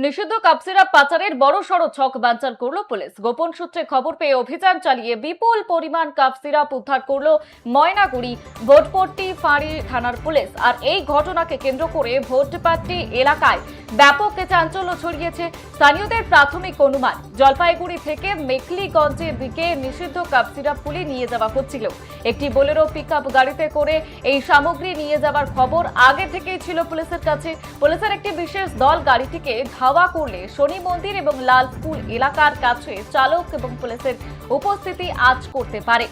নিষিদ্ধ cough syrup পাচারের বড়সড় ছক বানচাল করলো পুলিশ। গোপন সূত্রে খবর পেয়ে অভিযান চালিয়ে বিপুল পরিমাণ কাপ সিরাপ উদ্ধার করলো ময়নাগুড়ি ভোটপট্টি ফাঁড়ি থানার পুলিশ। আর এই ঘটনাকে কেন্দ্র করে ভোটপট্টি এলাকায় ব্যাপক চাঞ্চল্য ছড়িয়েছে। স্থানীয়দের প্রাথমিক অনুমান, জলপাইগুড়ি থেকে মেখলিগঞ্জের দিকে নিষিদ্ধ কাপ সিরাপগুলি নিয়ে যাওয়া হচ্ছিল। একটি বোলেরো পিকআপ গাড়িতে করে এই সামগ্রী নিয়ে যাওয়ার খবর আগে থেকেই ছিল পুলিশের কাছে। পুলিশের একটি বিশেষ দল গাড়িটিকে ধাওয়া করলে শনি মন্দির এবং লালপুর এলাকার কাছে চালক এবং পুলিশের উপস্থিতি আঁচ করতে পারে।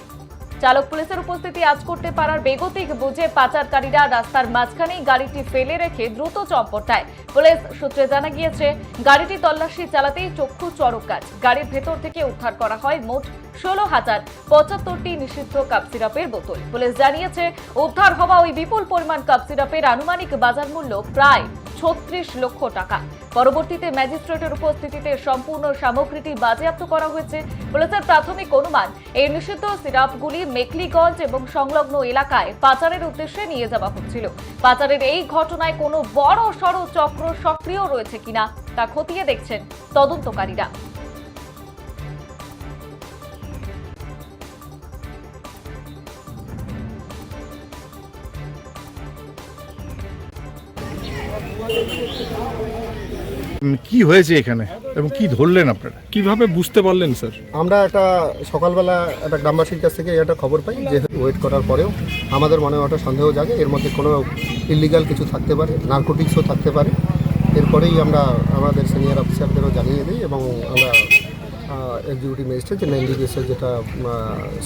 পুলিশের উপস্থিতি আঁচ করতে পারার বেগতিক বুঝে পাচারকারীরা রাস্তার মাঝখানেই গাড়িটি ফেলে রেখে দ্রুত চম্পট দেয়। পুলিশ সূত্রে জানা গিয়েছে, গাড়িটি তল্লাশি চালাতেই চক্ষু চড়ক গাছ। গাড়ির ভেতর থেকে উদ্ধার করা হয় মোট 16,075টি নিষিদ্ধ কাপ সিরাপের বোতল। পুলিশ জানিয়েছে, উদ্ধার হওয়া ওই বিপুল পরিমাণ কাপ সিরাপের আনুমানিক বাজার মূল্য প্রায় 36 লক্ষ টাকা। পরবর্তীতে ম্যাজিস্ট্রেটের উপস্থিতিতে সম্পূর্ণ সামগ্রীটি বাজেয়াপ্ত করা হয়েছে। পুলিশের প্রাথমিক অনুমান, এই নিষিদ্ধ সিরাপগুলি মেখলিগঞ্জ এবং সংলগ্ন এলাকায় পাচারের উদ্দেশ্যে নিয়ে যাওয়া হচ্ছিল। পাচারের এই ঘটনায় কোনো বড় সড় চক্র সক্রিয় রয়েছে কিনা তা খতিয়ে দেখছেন তদন্তকারীরা। কি হয়েছে এখানে এবং কি ধরলেন আপনারা, কিভাবে বুঝতে পারলেন স্যার? আমরা একটা সকালবেলা একটা গ্রামবাসীর কাছ থেকে একটা খবর পাই যে ওয়েট করার পরেও আমাদের মনে একটা সন্দেহ জাগে, এর মধ্যে কোনো ইলিগাল কিছু থাকতে পারে, নার্কোটিক্সও থাকতে পারে। এরপরেই আমরা আমাদের সিনিয়র অফিসারদেরও জানিয়ে দিই এবং আমরা এক্সিকিউটিভ ম্যাজিস্ট্রেট যে এনডিপিএসের যেটা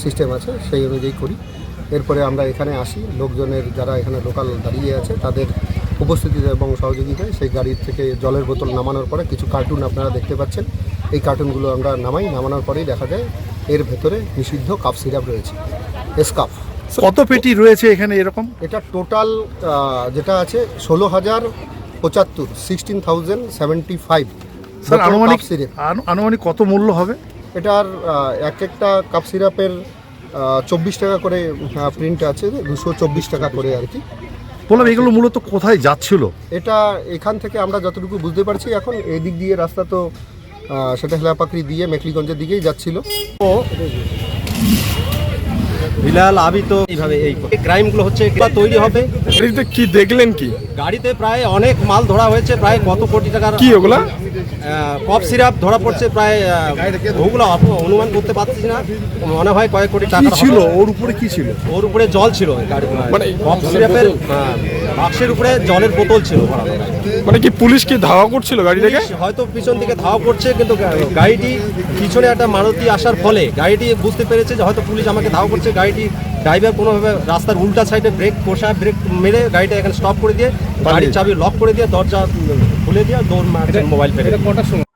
সিস্টেম আছে সেই অনুযায়ী করি। এরপরে আমরা এখানে আসি, লোকজনের যারা এখানে লোকাল দাঁড়িয়ে আছে তাদের উপস্থিতিতে এবং সহযোগিতায় সেই গাড়ির থেকে জলের বোতল নামানোর পরে কিছু কার্টুন আপনারা দেখতে পাচ্ছেন, এই কার্টুনগুলো আমরা নামানোর পরেই দেখা যায় এর ভেতরে নিষিদ্ধ কাপ সিরাপ রয়েছে, এসকাপ। কত পেটি রয়েছে এখানে এরকম? এটা টোটাল যেটা আছে 16,075, 16,075। স্যার আনুমানিক কত মূল্য হবে এটার? এক একটা কাপ সিরাপের 24 টাকা করে প্রিন্ট আছে, 224 টাকা করে আর কি। বললাম, এগুলো মূলত কোথায় যাচ্ছিল? এটা এখান থেকে আমরা যতটুকু বুঝতে পারছি এখন এদিক দিয়ে রাস্তা তো সেটা হেলাপাকড়ি দিয়ে মেখলিগঞ্জের দিকেই যাচ্ছিল। বিলাল আবি তো এইভাবে এই ক্রাইমগুলো হচ্ছে তৈরি হবে। গাড়িতে কি দেখলেন? কি গাড়িতে প্রায় অনেক মাল ধরা হয়েছে, প্রায় কত কোটি টাকার। কি ওগুলা? কফ সিরাপ ধরা পড়ছে, প্রায় ওগুলো অনুমান করতে পারছি না, মনে হয় কয়েক কোটি টাকা ছিল। ওর উপরে কি ছিল? ওর উপরে জল ছিল, মানে কফ সিরাপের বাক্সের উপরে জলের বোতল ছিল। মানে কি পুলিশ কি ধাওয়া করছিল গাড়ি থেকে? হয়তো পিছন থেকে ধাওয়া করছে, কিন্তু গাড়িটি পিছনে একটা মারুতি আসার ফলে গাড়িটি বুঝতে পেরেছে যে হয়তো পুলিশ আমাকে ধাওয়া করছে। গাড়িটি ড্রাইভার কোনোভাবে রাস্তার উল্টা সাইডে ব্রেক মেরে গাড়িটা এখানে স্টপ করে দিয়ে গাড়ির চাবি লক করে দিয়ে দরজা খুলে দিয়ে দৌড় মারছে মোবাইল ফেলে।